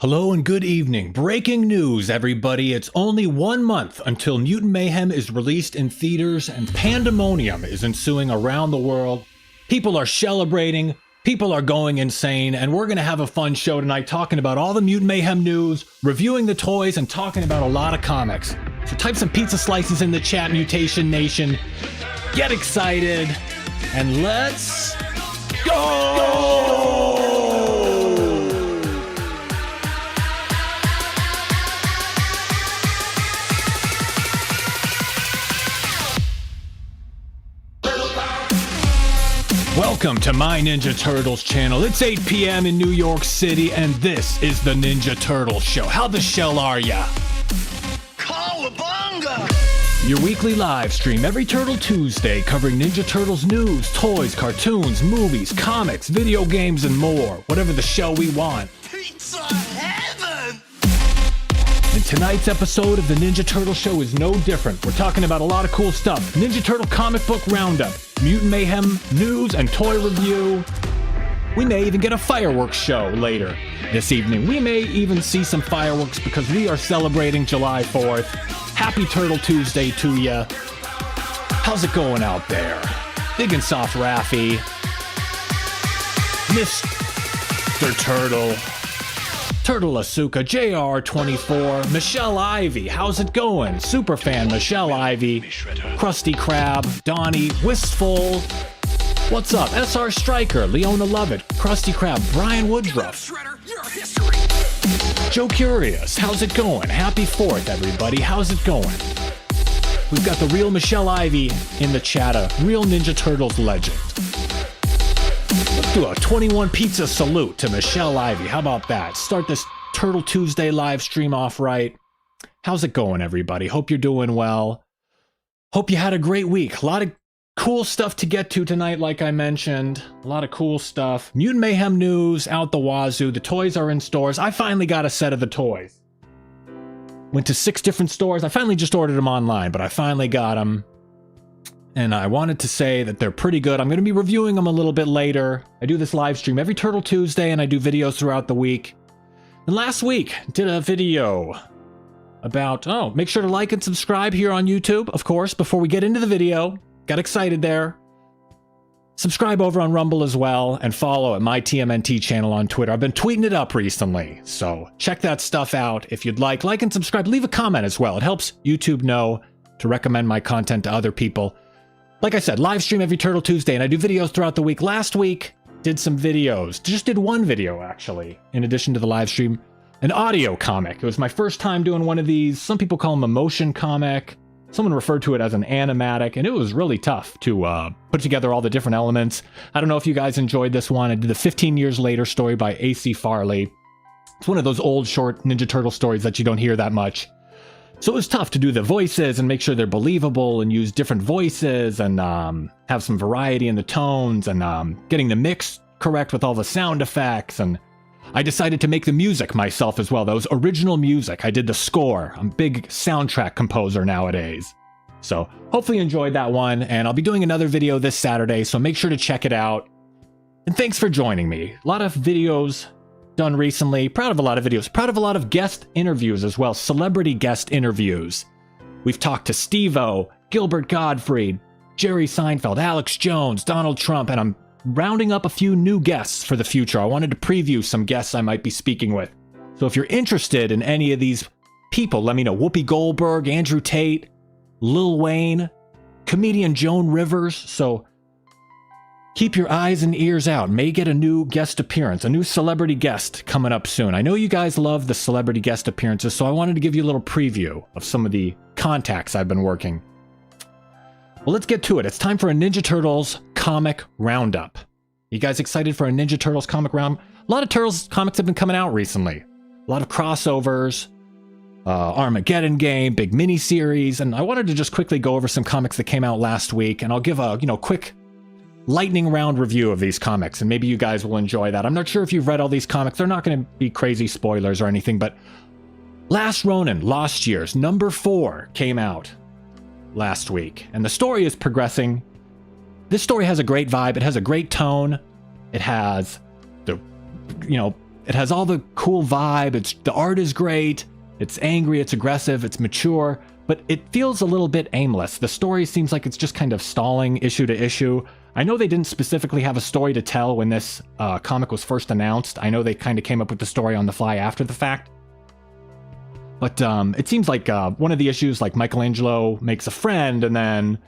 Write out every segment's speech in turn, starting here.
Hello and good evening. Breaking news, everybody. It's only 1 month until Mutant Mayhem is released in theaters and pandemonium is ensuing around the world. People are celebrating, people are going insane, and we're going to have a fun show tonight talking about all the Mutant Mayhem news, reviewing the toys, and talking about a lot of comics. So type some pizza slices in the chat, Mutation Nation. Get excited, and let's go! Welcome to my Ninja Turtles channel. It's 8 p.m. in New York City, and this is the Ninja Turtles Show. How the shell are ya? Cowabunga! Your weekly live stream every Turtle Tuesday covering Ninja Turtles news, toys, cartoons, movies, comics, video games, and more. Whatever the show we want. Pizza heaven! And tonight's episode of the Ninja Turtle Show is no different. We're talking about a lot of cool stuff. Ninja Turtle comic book roundup, Mutant Mayhem news and toy review. We may even get a fireworks show later this evening. We may even see some fireworks because we are celebrating July 4th. Happy Turtle Tuesday to ya. How's it going out there? Big and Soft Raffy, Mr. Turtle, Turtle Asuka, JR24, Michelle Ivy, how's it going? Superfan Michelle Ivy, Krusty Krab, Donnie, Wistful, what's up? SR Striker, Leona Lovett, Krusty Krab, Brian Woodruff, Joe Curious, how's it going? Happy 4th, everybody, how's it going? We've got the real Michelle Ivy in the chat, a real Ninja Turtles legend. Let's do a 21 pizza salute to Michelle Ivy. How about that? Start this Turtle Tuesday live stream off right. How's it going, everybody? Hope you're doing well. Hope you had a great week. A lot of cool stuff to get to tonight, like I mentioned. A lot of cool stuff. Mutant Mayhem news out the wazoo. The toys are in stores. I finally got a set of the toys. Went to 6 different stores. I finally just ordered them online, but I finally got them. And I wanted to say that they're pretty good. I'm going to be reviewing them a little bit later. I do this live stream every Turtle Tuesday, and I do videos throughout the week. And last week, did a video about, make sure to like and subscribe here on YouTube, of course, before we get into the video. Got excited there. Subscribe over on Rumble as well, and follow at my TMNT channel on Twitter. I've been tweeting it up recently, so check that stuff out if you'd like. Like and subscribe. Leave a comment as well. It helps YouTube know to recommend my content to other people. Like I said, live stream every Turtle Tuesday, and I do videos throughout the week. Last week, did some videos. Just did one video, actually, in addition to the live stream. An audio comic. It was my first time doing one of these. Some people call them a motion comic. Someone referred to it as an animatic, and it was really tough to put together all the different elements. I don't know if you guys enjoyed this one. I did the 15 Years Later story by A.C. Farley. It's one of those old, short Ninja Turtle stories that you don't hear that much. So it was tough to do the voices and make sure they're believable and use different voices and have some variety in the tones and getting the mix correct with all the sound effects. And I decided to make the music myself as well. That was original music. I did the score. I'm a big soundtrack composer nowadays. So hopefully you enjoyed that one. And I'll be doing another video this Saturday, so make sure to check it out. And thanks for joining me. A lot of videos done recently. Proud of a lot of videos. Proud of a lot of guest interviews as well. Celebrity guest interviews. We've talked to Steve-O, Gilbert Gottfried, Jerry Seinfeld, Alex Jones, Donald Trump, and I'm rounding up a few new guests for the future. I wanted to preview some guests I might be speaking with. So if you're interested in any of these people, let me know. Whoopi Goldberg, Andrew Tate, Lil Wayne, comedian Joan Rivers. So keep your eyes and ears out. May get a new guest appearance, a new celebrity guest coming up soon. I know you guys love the celebrity guest appearances, so I wanted to give you a little preview of some of the contacts I've been working. Well, let's get to it. It's time for a Ninja Turtles comic roundup. You guys excited for a Ninja Turtles comic round? A lot of Turtles comics have been coming out recently. A lot of crossovers, Armageddon game, big mini-series, and I wanted to just quickly go over some comics that came out last week, and I'll give a, quick lightning round review of these comics, and maybe you guys will enjoy that. I'm not sure if you've read all these comics. They're not going to be crazy spoilers or anything, but Last Ronin, Lost Years, number 4 came out last week, and the story is progressing. This story has a great vibe. It has a great tone. It has the, it has all the cool vibe. The art is great. It's angry, it's aggressive, it's mature, but it feels a little bit aimless. The story seems like it's just kind of stalling issue to issue. I know they didn't specifically have a story to tell when this comic was first announced. I know they kind of came up with the story on the fly after the fact. But it seems like one of the issues, like Michelangelo makes a friend and then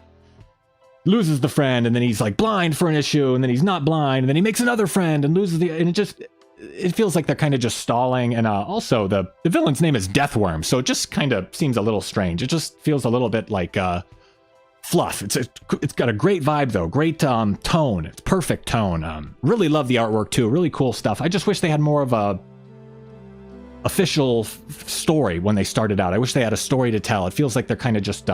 loses the friend, and then he's like blind for an issue, and then he's not blind, and then he makes another friend and loses and it feels like they're kind of just stalling. And also the villain's name is Deathworm, so it just kind of seems a little strange. It just feels a little bit like fluff. It's got a great vibe though, great tone. It's perfect tone. Really love the artwork too. Really cool stuff. I just wish they had more of a official story when they started out. I wish they had a story to tell. It feels like they're kind of just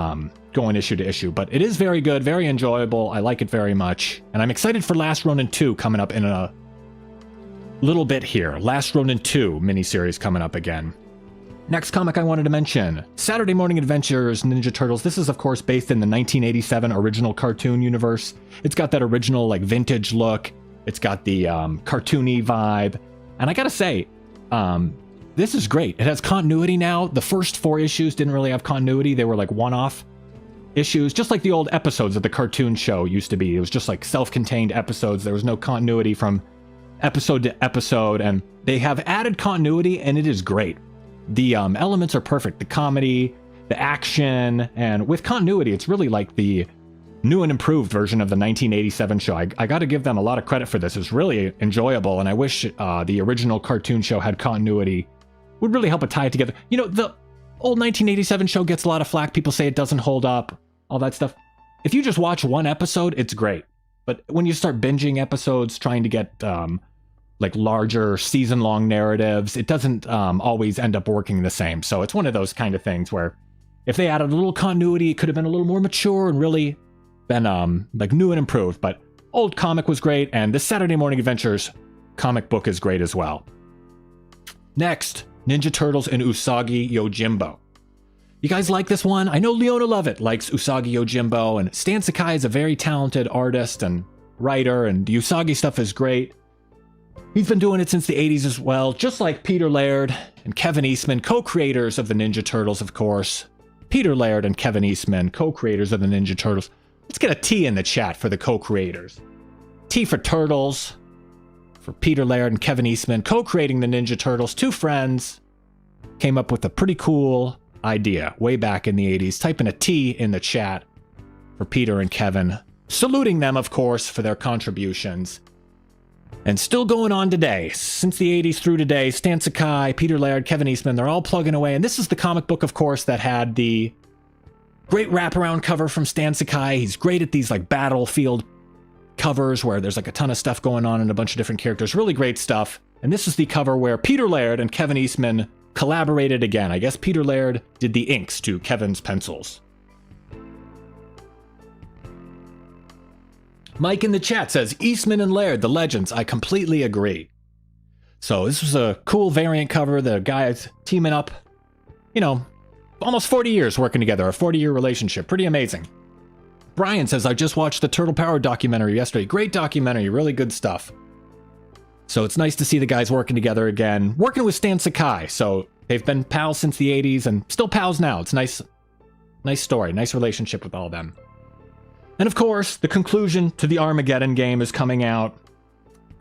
going issue to issue, but it is very good, very enjoyable. I like it very much, and I'm excited for Last Ronin 2 coming up in a little bit here. Last Ronin 2 miniseries coming up again. Next comic I wanted to mention, Saturday Morning Adventures Ninja Turtles. This is of course based in the 1987 original cartoon universe. It's got that original like vintage look. It's got the cartoony vibe, and I gotta say, this is great. It has continuity now. The first 4 issues didn't really have continuity. They were like one-off issues, just like the old episodes of the cartoon show used to be. It was just like self-contained episodes. There was no continuity from episode to episode, and they have added continuity, and it is great. The elements are perfect. The comedy, the action, and with continuity, it's really like the new and improved version of the 1987 show. I got to give them a lot of credit for this. It's really enjoyable, and I wish the original cartoon show had continuity. Would really help it tie it together. You know, the old 1987 show gets a lot of flack. People say it doesn't hold up, all that stuff. If you just watch one episode, it's great. But when you start binging episodes, trying to get like larger season-long narratives, it doesn't always end up working the same. So it's one of those kind of things where if they added a little continuity, it could have been a little more mature and really been like new and improved. But old comic was great, and this Saturday Morning Adventures comic book is great as well. Next, Ninja Turtles and Usagi Yojimbo. You guys like this one? I know Leona Lovett likes Usagi Yojimbo, and Stan Sakai is a very talented artist and writer, and the Usagi stuff is great. He's been doing it since the 80s as well, just like Peter Laird and Kevin Eastman, co-creators of the Ninja Turtles, of course. Peter Laird and Kevin Eastman, co-creators of the Ninja Turtles. Let's get a T in the chat for the co-creators. T for Turtles, for Peter Laird and Kevin Eastman, co-creating the Ninja Turtles. 2 friends came up with a pretty cool idea way back in the 80s. Type in a T in the chat for Peter and Kevin. Saluting them, of course, for their contributions. And still going on today. Since the 80s through today, Stan Sakai, Peter Laird, Kevin Eastman, they're all plugging away. And this is the comic book, of course, that had the great wraparound cover from Stan Sakai. He's great at these like battlefield covers where there's like a ton of stuff going on and a bunch of different characters. Really great stuff. And this is the cover where Peter Laird and Kevin Eastman collaborated again. I guess Peter Laird did the inks to Kevin's pencils. Mike in the chat says, Eastman and Laird, the legends. I completely agree. So this was a cool variant cover. The guys teaming up, you know, almost 40 years working together, a 40-year relationship. Pretty amazing. Brian says, I just watched the Turtle Power documentary yesterday. Great documentary, really good stuff. So it's nice to see the guys working together again, working with Stan Sakai. So they've been pals since the 80s and still pals now. It's nice story, nice relationship with all of them. And of course, the conclusion to the Armageddon game is coming out.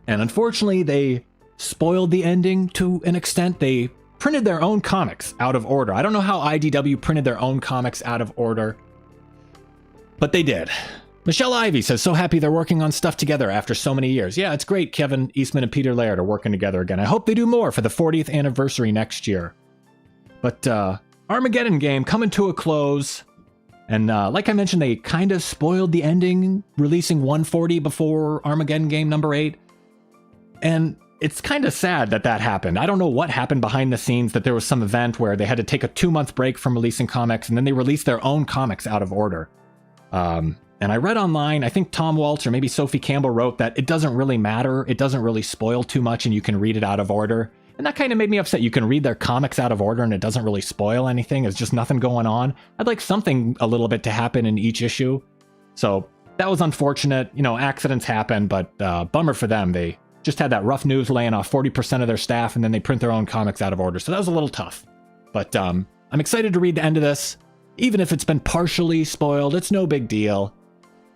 And unfortunately, they spoiled the ending to an extent. They printed their own comics out of order. I don't know how IDW printed their own comics out of order, but they did. Michelle Ivy says, so happy they're working on stuff together after so many years. Yeah, it's great Kevin Eastman and Peter Laird are working together again. I hope they do more for the 40th anniversary next year. But Armageddon game coming to a close. And like I mentioned, they kind of spoiled the ending, releasing 140 before Armageddon game number 8. And it's kind of sad that that happened. I don't know what happened behind the scenes, that there was some event where they had to take a 2-month break from releasing comics, and then they released their own comics out of order. And I read online, I think Tom Waltz or maybe Sophie Campbell wrote that it doesn't really matter. It doesn't really spoil too much, and you can read it out of order. And that kind of made me upset. You can read their comics out of order and it doesn't really spoil anything. There's just nothing going on. I'd like something a little bit to happen in each issue. So that was unfortunate. You know, accidents happen, but bummer for them. They just had that rough news laying off 40% of their staff, and then they print their own comics out of order. So that was a little tough. But I'm excited to read the end of this. Even if it's been partially spoiled, it's no big deal.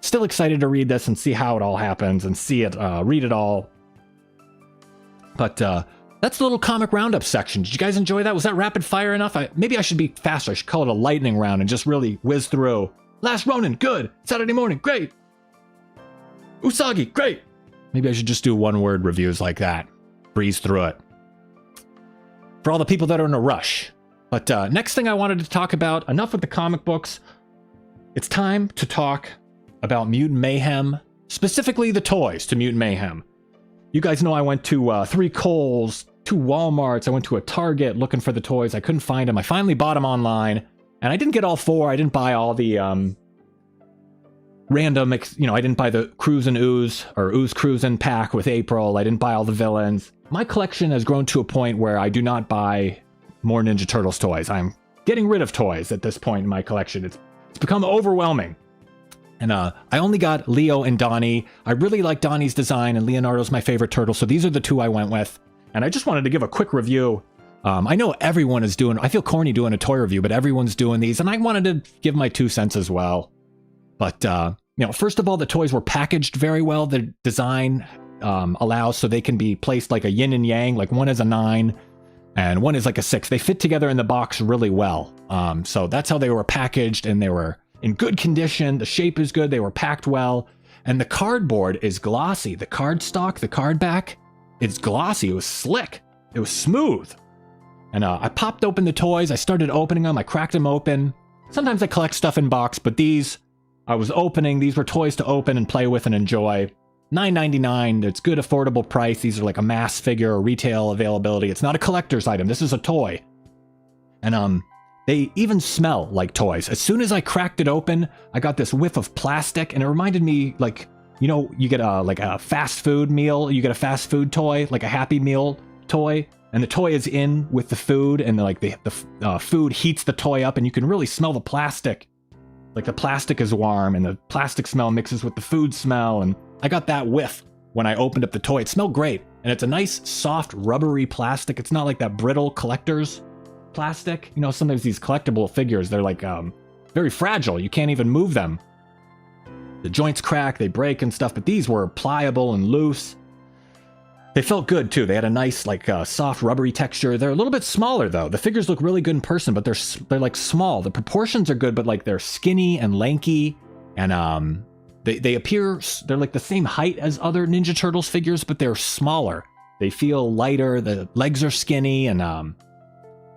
Still excited to read this and see how it all happens and see it, read it all. But that's the little comic roundup section. Did you guys enjoy that? Was that rapid fire enough? Maybe I should be faster. I should call it a lightning round and just really whiz through. Last Ronin, good. Saturday morning, great. Usagi, great. Maybe I should just do one-word reviews like that. Breeze through it. For all the people that are in a rush. But next thing I wanted to talk about, enough with the comic books. It's time to talk about Mutant Mayhem, specifically the toys to Mutant Mayhem. You guys know I went to 3 Kohl's, 2 Walmarts, I went to a Target looking for the toys. I couldn't find them. I finally bought them online, and I didn't get all 4. I didn't buy all the random, I didn't buy the Cruisin' Ooze or Ooze Cruisin' pack with April. I didn't buy all the villains. My collection has grown to a point where I do not buy more Ninja Turtles toys. I'm getting rid of toys at this point in my collection. It's become overwhelming. And I only got Leo and Donnie. I really like Donnie's design, and Leonardo's my favorite turtle, so these are the 2 I went with. And I just wanted to give a quick review. I know everyone is doing, I feel corny doing a toy review, but everyone's doing these, and I wanted to give my 2 cents as well. But, first of all, the toys were packaged very well. The design allows so they can be placed like a yin and yang, like one is a 9, and one is like a 6. They fit together in the box really well. So that's how they were packaged, and they were in good condition. The shape is good. They were packed well. And the cardboard is glossy. The cardstock, the card back, it's glossy. It was slick. It was smooth. And I popped open the toys. I started opening them. I cracked them open. Sometimes I collect stuff in box, but these I was opening. These were toys to open and play with and enjoy. $9.99. It's good, affordable price. These are like a mass figure or retail availability. It's not a collector's item. This is a toy. And they even smell like toys. As soon as I cracked it open, I got this whiff of plastic, and it reminded me, like, you get a fast food meal. You get a fast food toy, like a Happy Meal toy, and the toy is in with the food, and the food heats the toy up, and you can really smell the plastic. Like the plastic is warm, and the plastic smell mixes with the food smell, and I got that whiff when I opened up the toy. It smelled great, and it's a nice, soft, rubbery plastic. It's not like that brittle collector's plastic. Sometimes these collectible figures, they're like very fragile. You can't even move them. The joints crack, they break and stuff, but these were pliable and loose. They felt good too. They had a nice, like, soft, rubbery texture. They're a little bit smaller though. The figures look really good in person, but they're like small. The proportions are good, but like they're skinny and lanky, and they appear, they're like the same height as other Ninja Turtles figures, but they're smaller. They feel lighter. The legs are skinny, and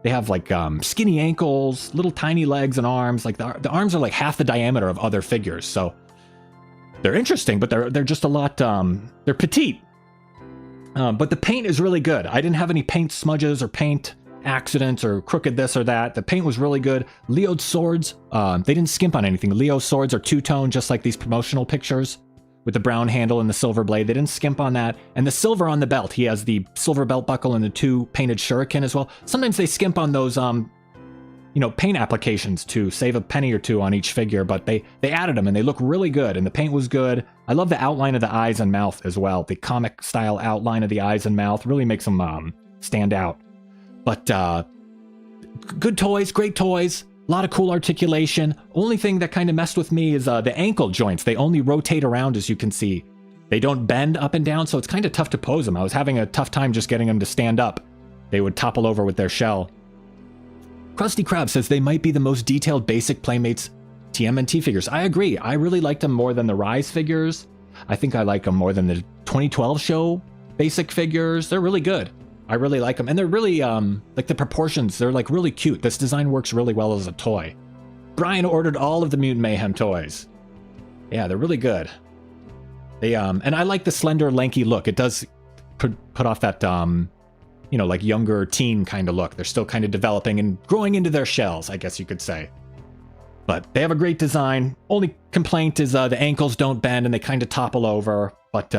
they have like skinny ankles, little tiny legs and arms. Like the arms are like half the diameter of other figures. So they're interesting, but they're just a lot, they're petite. But the paint is really good. I didn't have any paint smudges or paint accidents or crooked this or that. The paint was really good. Leo's swords, they didn't skimp on anything. Leo's swords are two-tone, just like these promotional pictures with the brown handle and the silver blade. They didn't skimp on that. And the silver on the belt. He has the silver belt buckle and the 2 painted shuriken as well. Sometimes they skimp on those, paint applications to save a penny or 2 on each figure, but they added them, and they look really good, and the paint was good. I love the outline of the eyes and mouth as well. The comic style outline of the eyes and mouth really makes them stand out. But good toys, great toys. A lot of cool articulation. Only thing that kind of messed with me is the ankle joints. They only rotate around, as you can see. They don't bend up and down, so it's kind of tough to pose them. I was having a tough time just getting them to stand up. They would topple over with their shell. Krusty Krab says they might be the most detailed basic Playmates TMNT figures. I agree. I really liked them more than the Rise figures. I think I like them more than the 2012 show basic figures. They're really good. I really like them. And they're really, like the proportions, they're like really cute. This design works really well as a toy. Brian ordered all of the Mutant Mayhem toys. Yeah, they're really good. They, and I like the slender, lanky look. It does put off that, like younger teen kind of look. They're still kind of developing and growing into their shells, I guess you could say. But they have a great design. Only complaint is the ankles don't bend and they kind of topple over. But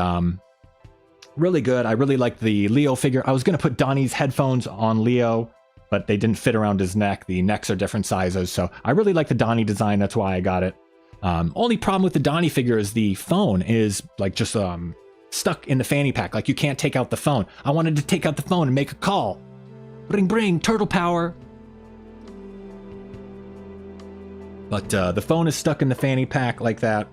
really good. I really like the Leo figure. I was going to put Donnie's headphones on Leo, but they didn't fit around his neck. The necks are different sizes. So I really like the Donnie design. That's why I got it. Only problem with the Donnie figure is the phone is like just stuck in the fanny pack, like you can't take out the phone. I wanted to take out the phone and make a call. Bring, turtle power. But the phone is stuck in the fanny pack like that.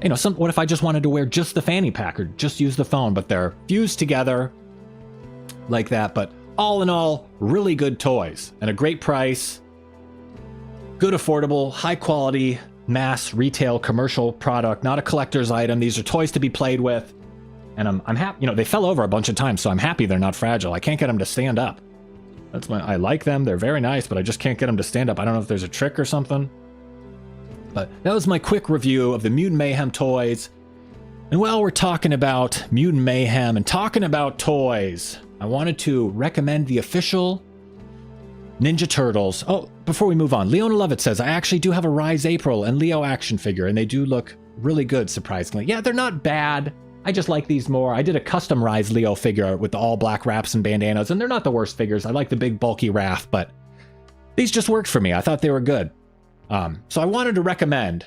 You know, what if I just wanted to wear just the fanny pack or just use the phone, but they're fused together like that. But all in all, really good toys and a great price. Good, affordable, high quality, mass retail commercial product, not a collector's item. These are toys to be played with. And I'm happy, you know, they fell over a bunch of times, so I'm happy they're not fragile. I can't get them to stand up. I like them. They're very nice, but I just can't get them to stand up. I don't know if there's a trick or something. But that was my quick review of the Mutant Mayhem toys. And while we're talking about Mutant Mayhem and talking about toys, I wanted to recommend the official Ninja Turtles. Oh, before we move on, Leona Lovett says, I actually do have a Rise April and Leo action figure, and they do look really good, surprisingly. Yeah, they're not bad. I just like these more. I did a custom Rise Leo figure with the all black wraps and bandanas, and they're not the worst figures. I like the big bulky Raph, but these just worked for me. I thought they were good. So I wanted to recommend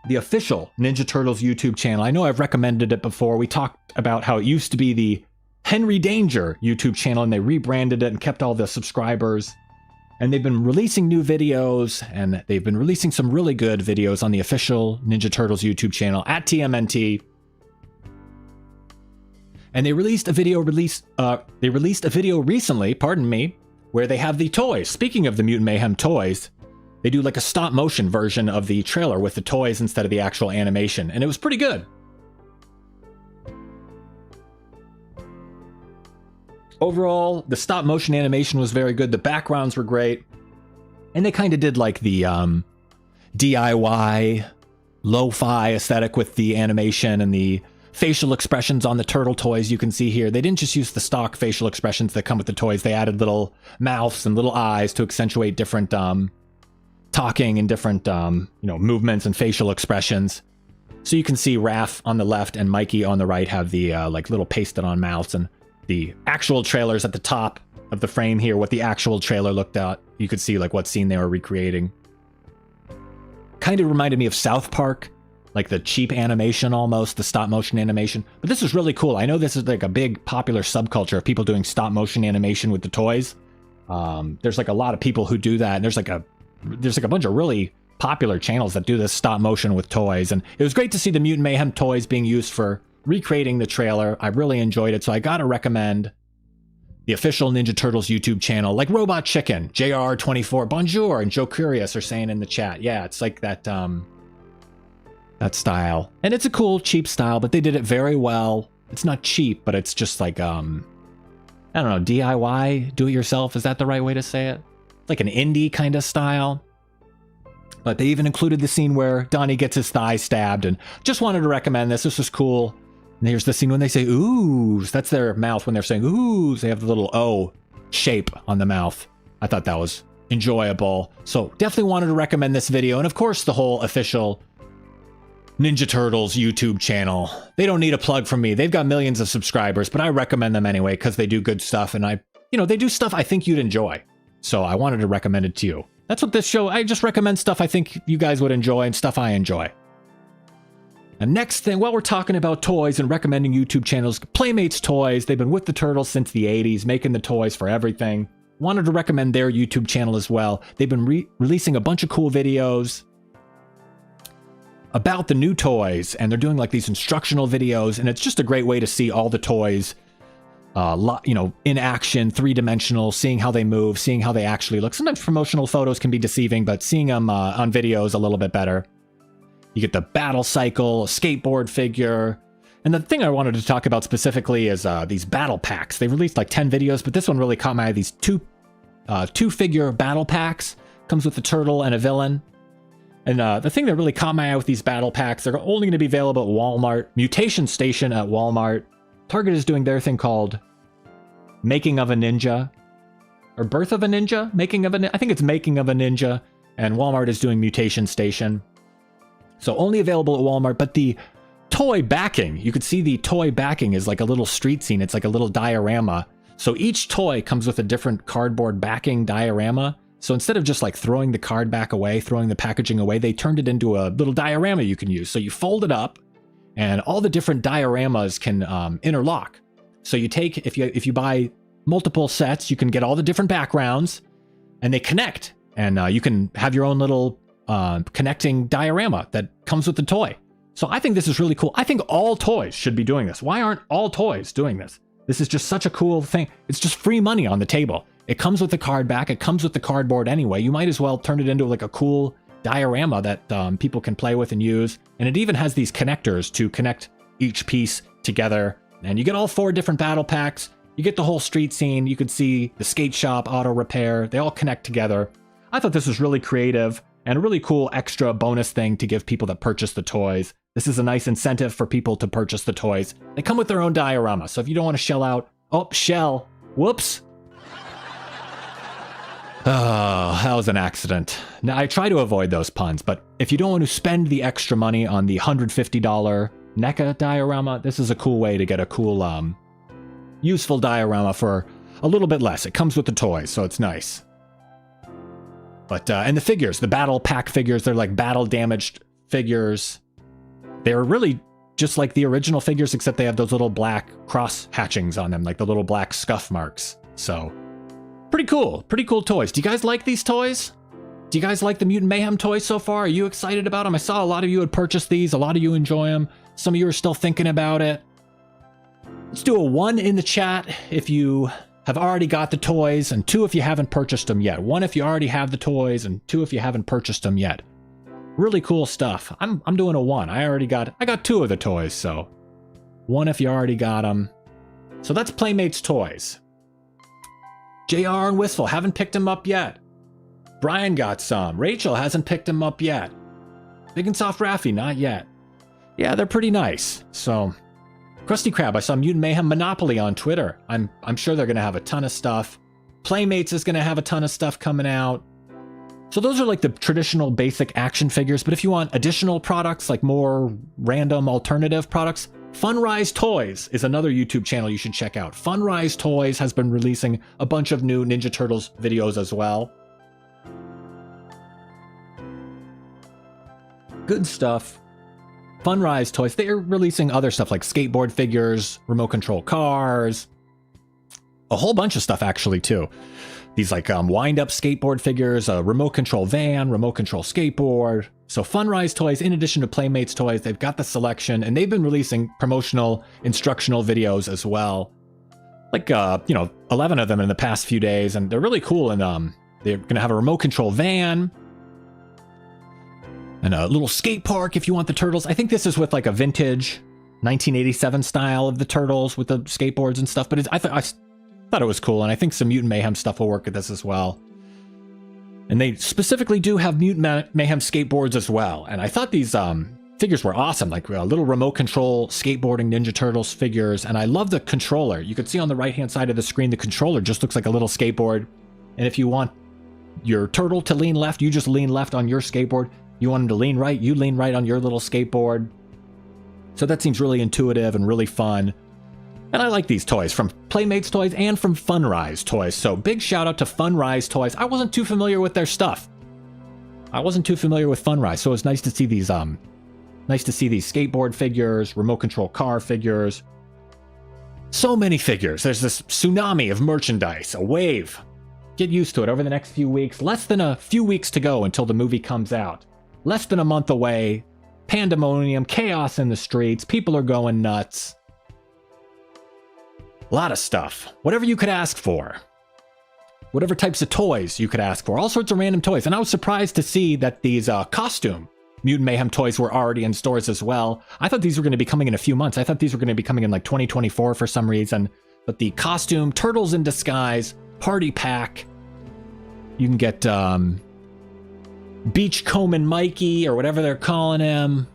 the official Ninja Turtles YouTube channel. I know I've recommended it before. We talked about how it used to be the Henry Danger YouTube channel, and they rebranded it and kept all the subscribers. And they've been releasing new videos, and they've been releasing some really good videos on the official Ninja Turtles YouTube channel at TMNT. And they released a video recently, pardon me, where they have the toys. Speaking of the Mutant Mayhem toys, they do like a stop motion version of the trailer with the toys instead of the actual animation, and it was pretty good. Overall, the stop motion animation was very good. The backgrounds were great. And they kind of did like the DIY lo-fi aesthetic with the animation and the facial expressions on the turtle toys you can see here. They didn't just use the stock facial expressions that come with the toys. They added little mouths and little eyes to accentuate different talking and different movements and facial expressions. So you can see Raph on the left and Mikey on the right have the like little pasted on mouths, and the actual trailers at the top of the frame here, what the actual trailer looked at. You could see like what scene they were recreating. Kind of reminded me of South Park, like the cheap animation almost, the stop motion animation. But this is really cool. I know this is like a big popular subculture of people doing stop motion animation with the toys. There's like a lot of people who do that, and there's like a bunch of really popular channels that do this stop motion with toys. And it was great to see the Mutant Mayhem toys being used for recreating the trailer. I really enjoyed it, so I gotta recommend the official Ninja Turtles YouTube channel, like Robot Chicken, JR24, Bonjour, and Joe Curious are saying in the chat. Yeah, it's like that that style. And it's a cool, cheap style, but they did it very well. It's not cheap, but it's just like, I don't know, DIY, do-it-yourself, is that the right way to say it? It's like an indie kind of style. But they even included the scene where Donnie gets his thigh stabbed, and just wanted to recommend this. This was cool. And here's the scene when they say oohs. That's their mouth when they're saying oohs. They have the little O shape on the mouth. I thought that was enjoyable. So definitely wanted to recommend this video. And of course, the whole official Ninja Turtles YouTube channel. They don't need a plug from me. They've got millions of subscribers, but I recommend them anyway because they do good stuff. And they do stuff I think you'd enjoy. So I wanted to recommend it to you. That's what this show, I just recommend stuff I think you guys would enjoy and stuff I enjoy. And next thing, while we're talking about toys and recommending YouTube channels, Playmates Toys, they've been with the Turtles since the 80s, making the toys for everything. Wanted to recommend their YouTube channel as well. They've been releasing a bunch of cool videos about the new toys, and they're doing like these instructional videos, and it's just a great way to see all the toys in action, three-dimensional, seeing how they move, seeing how they actually look. Sometimes promotional photos can be deceiving, but seeing them on video is a little bit better. You get the battle cycle, a skateboard figure. And the thing I wanted to talk about specifically is these battle packs. They released like 10 videos, but this one really caught my eye. These two-figure battle packs. Comes with a turtle and a villain. And the thing that really caught my eye with these battle packs, they're only going to be available at Walmart. Mutation Station at Walmart. Target is doing their thing called Making of a Ninja. Or Birth of a Ninja? I think it's Making of a Ninja. And Walmart is doing Mutation Station. So only available at Walmart, but the toy backing, you could see the toy backing is like a little street scene. It's like a little diorama. So each toy comes with a different cardboard backing diorama. So instead of just like throwing the card back away, throwing the packaging away, they turned it into a little diorama you can use. So you fold it up, and all the different dioramas can interlock. So you take, if you buy multiple sets, you can get all the different backgrounds, and they connect, and you can have your own little connecting diorama that comes with the toy. So I think this is really cool. I think all toys should be doing this. Why aren't all toys doing this? This is just such a cool thing. It's just free money on the table. It comes with the card back. It comes with the cardboard anyway. You might as well turn it into like a cool diorama that people can play with and use. And it even has these connectors to connect each piece together. And you get all 4 different battle packs. You get the whole street scene. You can see the skate shop, auto repair. They all connect together. I thought this was really creative and a really cool extra bonus thing to give people that purchase the toys. This is a nice incentive for people to purchase the toys. They come with their own diorama, so if you don't want to shell out... Oh, shell. Whoops. Oh, that was an accident. Now, I try to avoid those puns, but if you don't want to spend the extra money on the $150 NECA diorama, this is a cool way to get a cool, useful diorama for a little bit less. It comes with the toys, so it's nice. But, and the figures, the battle pack figures, they're like battle damaged figures. They're really just like the original figures, except they have those little black cross hatchings on them, like the little black scuff marks. So, pretty cool toys. Do you guys like these toys? Do you guys like the Mutant Mayhem toys so far? Are you excited about them? I saw a lot of you had purchased these. A lot of you enjoy them. Some of you are still thinking about it. Let's do a 1 in the chat if you have already got the toys, and 2 if you haven't purchased them yet. 1 if you already have the toys, and 2 if you haven't purchased them yet. Really cool stuff. I'm doing a 1. I got 2 of the toys, so 1 if you already got them. So that's Playmates toys. JR and Wistful haven't picked them up yet. Brian got some. Rachel hasn't picked them up yet. Big and Soft Raffy, not yet. Yeah, they're pretty nice. So, Krusty Krab, I saw Mutant Mayhem Monopoly on Twitter. I'm sure they're going to have a ton of stuff. Playmates is going to have a ton of stuff coming out. So those are like the traditional basic action figures, but if you want additional products, like more random alternative products, Funrise Toys is another YouTube channel you should check out. Funrise Toys has been releasing a bunch of new Ninja Turtles videos as well. Good stuff. Funrise Toys, they're releasing other stuff like skateboard figures, remote control cars, a whole bunch of stuff actually too. These like wind-up skateboard figures, a remote control van, remote control skateboard. So Funrise Toys, in addition to Playmates toys, they've got the selection, and they've been releasing promotional, instructional videos as well. Like, 11 of them in the past few days, and they're really cool. And they're going to have a remote control van and a little skate park if you want the Turtles. I think this is with like a vintage 1987 style of the Turtles with the skateboards and stuff, but I thought it was cool, and I think some Mutant Mayhem stuff will work with this as well. And they specifically do have Mutant Mayhem skateboards as well, and I thought these figures were awesome, like little remote control skateboarding Ninja Turtles figures, and I love the controller. You can see on the right-hand side of the screen, the controller just looks like a little skateboard, and if you want your turtle to lean left, you just lean left on your skateboard. You want him to lean right, you lean right on your little skateboard. So that seems really intuitive and really fun. And I like these toys from Playmates Toys and from Funrise Toys. So big shout out to Funrise Toys. I wasn't too familiar with their stuff. I wasn't too familiar with Funrise, so it's nice to see these skateboard figures, remote control car figures. So many figures. There's this tsunami of merchandise, a wave. Get used to it over the next few weeks. Less than a few weeks to go until the movie comes out. Less than a month away. Pandemonium, chaos in the streets, people are going nuts. A lot of stuff. Whatever you could ask for. Whatever types of toys you could ask for. All sorts of random toys. And I was surprised to see that these costume Mutant Mayhem toys were already in stores as well. I thought these were going to be coming in a few months. I thought these were going to be coming in like 2024 for some reason. But the costume, Turtles in Disguise, Party Pack. You can get Beachcomb Mikey, or whatever they're calling him.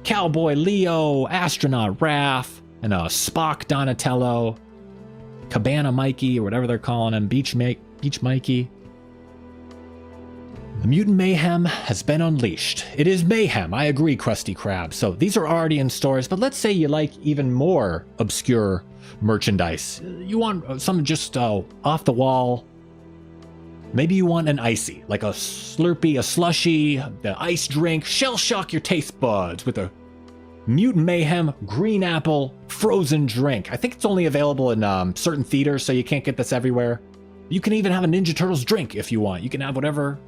Cowboy Leo, Astronaut Raph, and Spock Donatello, Cabana Mikey, or whatever they're calling him, Beach Mikey. The Mutant Mayhem has been unleashed. It is mayhem, I agree, Krusty Krab. So these are already in stores, but let's say you like even more obscure merchandise. You want some just off the wall. Maybe you want an icy, like a Slurpee, a slushie, the ice drink, shell shock your taste buds with a Mutant Mayhem Green Apple Frozen Drink. I think it's only available in certain theaters, so you can't get this everywhere. You can even have a Ninja Turtles drink if you want. You can have whatever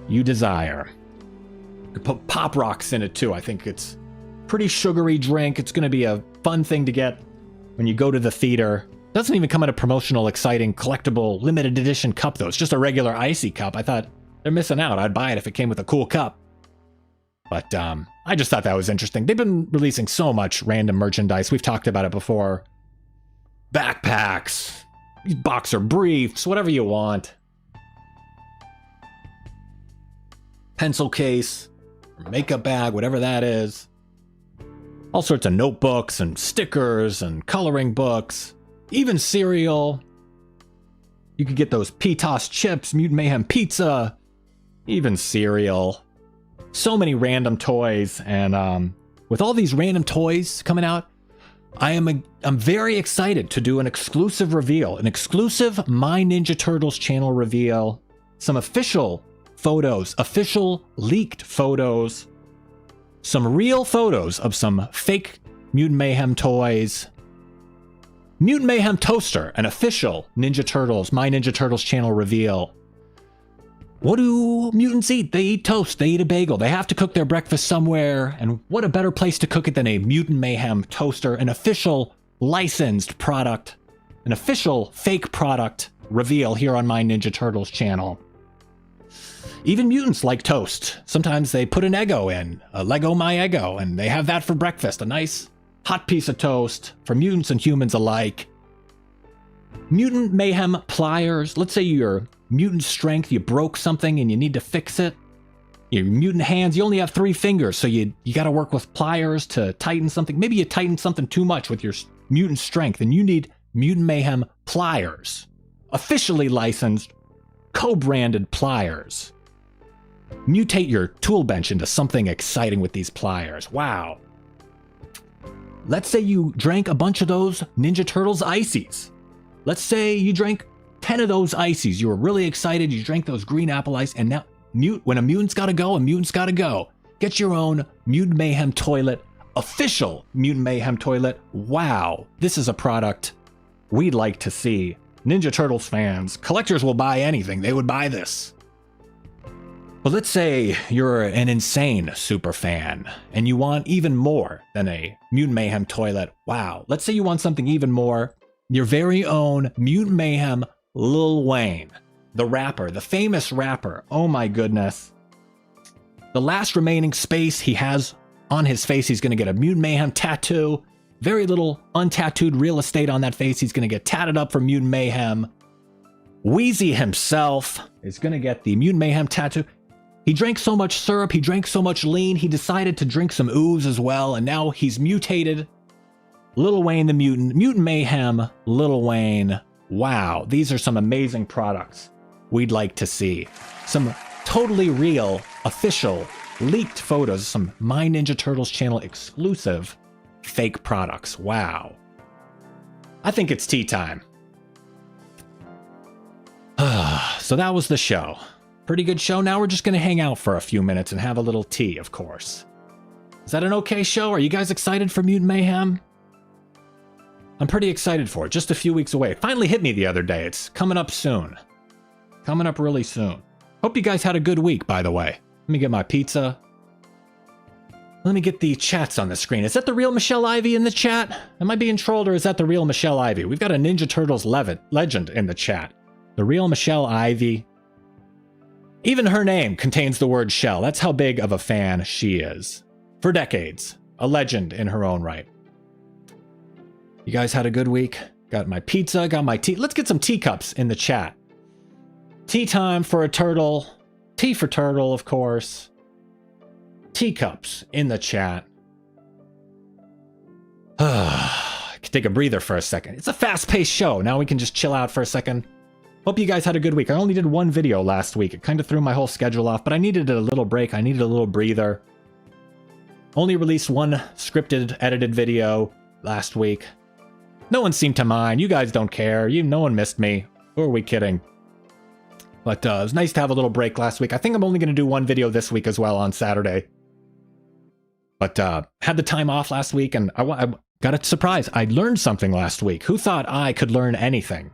you desire. You can put Pop Rocks in it too. I think it's a pretty sugary drink. It's going to be a fun thing to get when you go to the theater. Doesn't even come in a promotional, exciting, collectible, limited edition cup though. It's just a regular icy cup. I thought they're missing out. I'd buy it if it came with a cool cup. But I just thought that was interesting. They've been releasing so much random merchandise. We've talked about it before. Backpacks, boxer briefs, whatever you want. Pencil case, makeup bag, whatever that is. All sorts of notebooks and stickers and coloring books. Even cereal. You could get those P-Toss chips, Mutant Mayhem pizza. Even cereal. So many random toys, and with all these random toys coming out, I'm very excited to do an exclusive reveal, an exclusive My Ninja Turtles channel reveal, some official photos, official leaked photos, some real photos of some fake Mutant Mayhem toys, Mutant Mayhem toaster, an official Ninja Turtles, My Ninja Turtles channel reveal. What do mutants eat? They eat toast, they eat a bagel, they have to cook their breakfast somewhere, and what a better place to cook it than a Mutant Mayhem toaster, an official licensed product, an official fake product reveal here on My Ninja Turtles channel. Even mutants like toast. Sometimes they put an Eggo in, a Lego My Eggo, and they have that for breakfast, a nice hot piece of toast for mutants and humans alike. Mutant Mayhem pliers. Let's say your mutant strength, you broke something and you need to fix it. Your mutant hands, you only have 3 fingers, so you got to work with pliers to tighten something. Maybe you tighten something too much with your mutant strength, and you need Mutant Mayhem pliers. Officially licensed, co-branded pliers. Mutate your tool bench into something exciting with these pliers. Wow. Let's say you drank a bunch of those Ninja Turtles ices. Let's say you drank 10 of those ices. You were really excited. You drank those green apple ice, and now when a mutant's gotta go, a mutant's gotta go. Get your own Mutant Mayhem toilet, official Mutant Mayhem toilet. Wow, this is a product we'd like to see. Ninja Turtles fans, collectors will buy anything. They would buy this. But let's say you're an insane super fan and you want even more than a Mutant Mayhem toilet. Wow, let's say you want something even more. Your very own Mutant Mayhem Lil Wayne, the rapper, the famous rapper. Oh my goodness. The last remaining space he has on his face, he's going to get a Mutant Mayhem tattoo. Very little untattooed real estate on that face. He's going to get tatted up for Mutant Mayhem. Wheezy himself is going to get the Mutant Mayhem tattoo. He drank so much syrup, he drank so much lean, he decided to drink some ooze as well, and now he's mutated. Lil Wayne the Mutant, Mutant Mayhem, Lil Wayne. Wow, these are some amazing products we'd like to see. Some totally real, official, leaked photos, some My Ninja Turtles channel exclusive fake products. Wow. I think it's tea time. So that was the show. Pretty good show. Now we're just going to hang out for a few minutes and have a little tea, of course. Is that an okay show? Are you guys excited for Mutant Mayhem? I'm pretty excited for it. Just a few weeks away. It finally hit me the other day. It's coming up soon. Coming up really soon. Hope you guys had a good week, by the way. Let me get my pizza. Let me get the chats on the screen. Is that the real Michelle Ivy in the chat? Am I being trolled, or is that the real Michelle Ivy? We've got a Ninja Turtles legend in the chat. The real Michelle Ivy. Even her name contains the word shell. That's how big of a fan she is. For decades. A legend in her own right. You guys had a good week? Got my pizza, got my tea. Let's get some teacups in the chat. Tea time for a turtle. Tea for turtle, of course. Teacups in the chat. I can take a breather for a second. It's a fast-paced show. Now we can just chill out for a second. Hope you guys had a good week. I only did one video last week. It kind of threw my whole schedule off, but I needed a little break. I needed a little breather. Only released one scripted, edited video last week. No one seemed to mind. You guys don't care. No one missed me. Who are we kidding? But it was nice to have a little break last week. I think I'm only going to do one video this week as well on Saturday. But had the time off last week, and I got a surprise. I learned something last week. Who thought I could learn anything?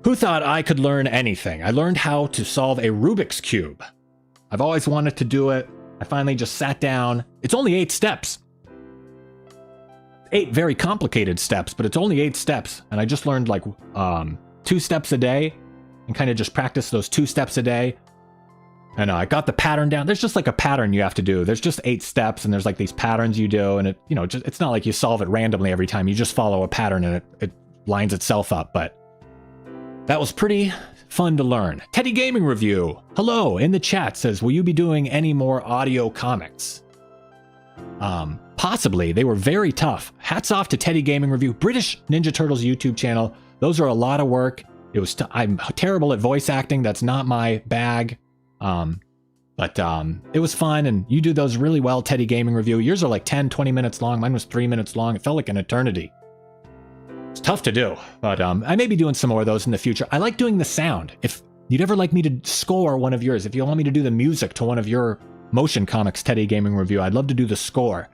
Who thought I could learn anything? I learned how to solve a Rubik's Cube. I've always wanted to do it. I finally just sat down. It's only 8 steps. 8 very complicated steps, but it's only 8 steps. And I just learned like 2 steps a day and kind of just practice those 2 steps a day. And I got the pattern down. There's just like a pattern you have to do. There's just 8 steps, and there's like these patterns you do, and it's not like you solve it randomly every time. You just follow a pattern, and it lines itself up. But that was pretty fun to learn. Teddy Gaming Review. Hello, in the chat says, will you be doing any more audio comics? Possibly. They were very tough. Hats off to Teddy Gaming Review, British Ninja Turtles YouTube channel. Those are a lot of work. I'm terrible at voice acting. That's not my bag. But it was fun, and you do those really well, Teddy Gaming Review. Yours are like 10, 20 minutes long. Mine was 3 minutes long. It felt like an eternity. It's tough to do, but I may be doing some more of those in the future. I like doing the sound. If you'd ever like me to score one of yours, if you want me to do the music to one of your motion comics, Teddy Gaming Review, I'd love to do the score.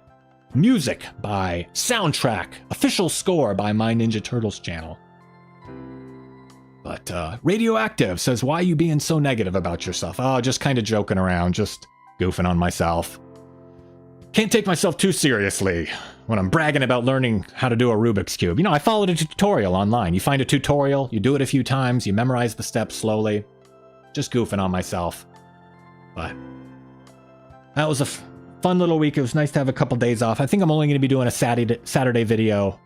Music by Soundtrack. Official score by My Ninja Turtles channel. But Radioactive says, why are you being so negative about yourself? Oh, just kind of joking around, just goofing on myself. Can't take myself too seriously when I'm bragging about learning how to do a Rubik's Cube. You know, I followed a tutorial online. You find a tutorial, you do it a few times, you memorize the steps slowly. Just goofing on myself. But that was a fun little week. It was nice to have a couple days off. I think I'm only going to be doing a Saturday video.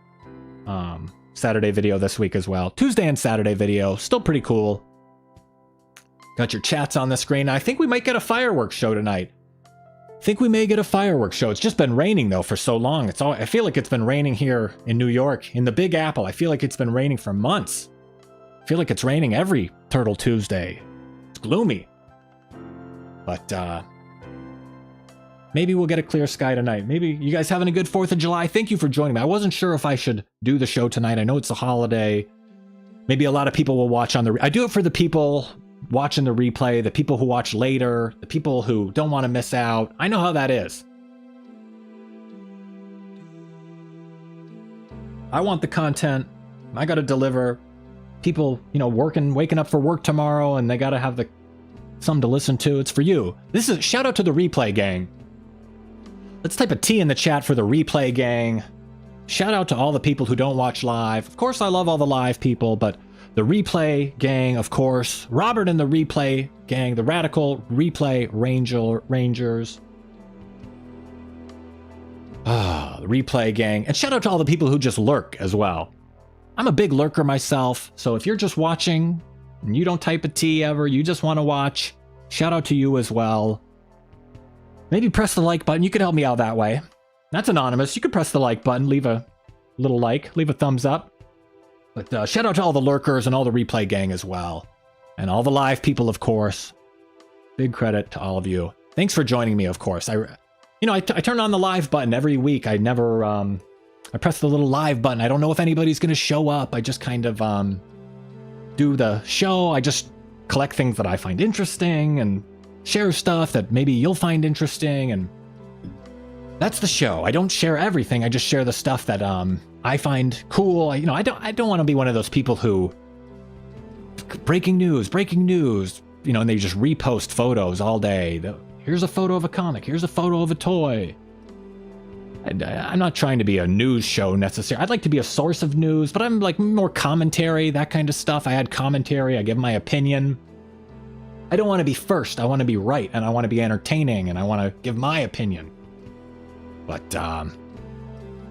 Saturday video this week as well. Tuesday and Saturday video. Still pretty cool. Got your chats on the screen. I think we might get a fireworks show tonight. Think we may get a fireworks show. It's just been raining though for so long. I feel like it's been raining here in New York, in the Big Apple. I feel like it's been raining for months. I feel like it's raining every Turtle Tuesday. It's gloomy. But maybe we'll get a clear sky tonight. Maybe you guys having a good 4th of July. Thank you for joining me. I wasn't sure if I should do the show tonight. I know it's a holiday. Maybe a lot of people will watch on the... I do it for the people watching the replay, the people who watch later, the people who don't want to miss out. I know how that is. I want the content. I got to deliver. People, waking up for work tomorrow, and they got to have something to listen to. It's for you. This is shout out to the replay gang. Let's type a T in the chat for the replay gang. Shout out to all the people who don't watch live. Of course, I love all the live people, but the replay gang, of course. Robert and the replay gang, the radical replay rangers. The replay gang. And shout out to all the people who just lurk as well. I'm a big lurker myself, so if you're just watching and you don't type a T ever, you just want to watch, shout out to you as well. Maybe press the like button. You could help me out that way. That's anonymous. You could press the like button, leave a little like, leave a thumbs up. But shout out to all the lurkers and all the replay gang as well. And all the live people, of course. Big credit to all of you. Thanks for joining me, of course. I turn on the live button every week. I never, I press the little live button. I don't know if anybody's going to show up. I just kind of do the show. I just collect things that I find interesting and share stuff that maybe you'll find interesting, and that's the show. I don't share everything. I just share the stuff that I find cool. I don't want to be one of those people who breaking news, and they just repost photos all day. Here's a photo of a comic. Here's a photo of a toy. I'm not trying to be a news show necessarily. I'd like to be a source of news, but I'm like more commentary, that kind of stuff. I add commentary. I give my opinion. I don't want to be first. I want to be right, and I want to be entertaining, and I want to give my opinion. But, I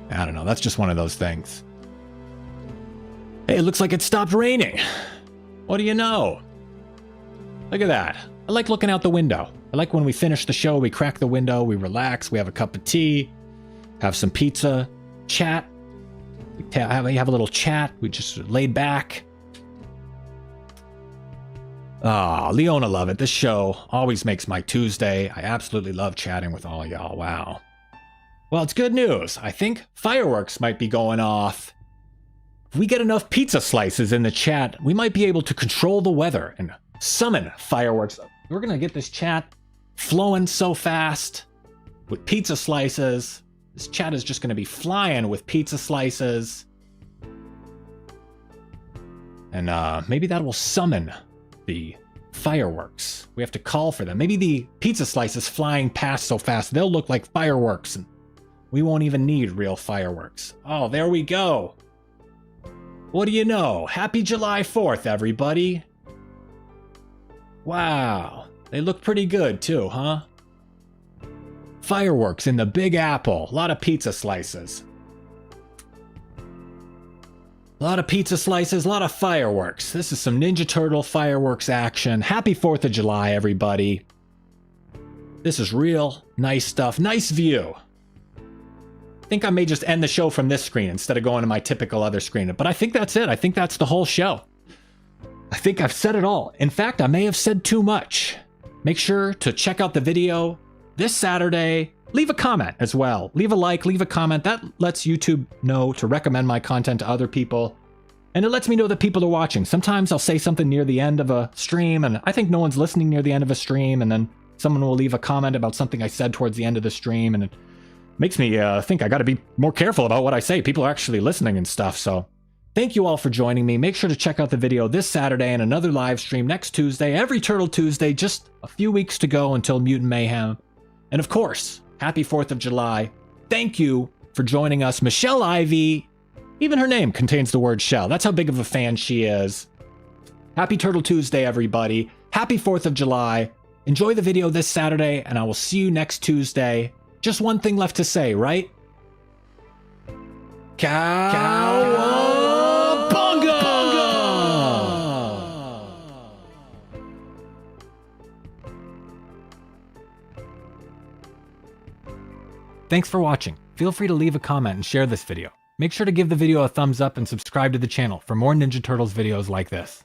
don't know. That's just one of those things. Hey, it looks like it stopped raining. What do you know? Look at that. I like looking out the window. I like when we finish the show, we crack the window, we relax, we have a cup of tea, have some pizza, chat. We have a little chat. We just laid back. Leona love it. This show always makes my Tuesday. I absolutely love chatting with all y'all. Wow. Well, it's good news. I think fireworks might be going off. If we get enough pizza slices in the chat, we might be able to control the weather and summon fireworks. We're going to get this chat flowing so fast. with pizza slices. This chat is just going to be flying with pizza slices. And maybe that will summon the fireworks. We have to call for them. Maybe the pizza slices flying past so fast, they'll look like fireworks. And we won't even need real fireworks. Oh, there we go. What do you know? Happy July 4th, everybody. Wow. They look pretty good too, huh? Fireworks in the Big Apple. A lot of pizza slices. A lot of pizza slices, a lot of fireworks. This is some Ninja Turtle fireworks action. Happy 4th of July, everybody. This is real nice stuff. Nice view. I think I may just end the show from this screen instead of going to my typical other screen. But I think that's it. I think that's the whole show. I think I've said it all. In fact, I may have said too much. Make sure to check out the video this Saturday. Leave a comment as well. Leave a like, leave a comment. That lets YouTube know to recommend my content to other people. And it lets me know that people are watching. Sometimes I'll say something near the end of a stream, and I think no one's listening near the end of a stream, and then someone will leave a comment about something I said towards the end of the stream, and it makes me think I got to be more careful about what I say. People are actually listening and stuff, so thank you all for joining me. Make sure to check out the video this Saturday and another live stream next Tuesday, every Turtle Tuesday, just a few weeks to go until Mutant Mayhem. And of course, happy 4th of July. Thank you for joining us, Michelle Ivy. Even her name contains the word shell. That's how big of a fan she is. Happy Turtle Tuesday, everybody. Happy 4th of July. Enjoy the video this Saturday, and I will see you next Tuesday. Just one thing left to say, right? Cowabunga! Thanks for watching. Feel free to leave a comment and share this video. Make sure to give the video a thumbs up and subscribe to the channel for more Ninja Turtles videos like this.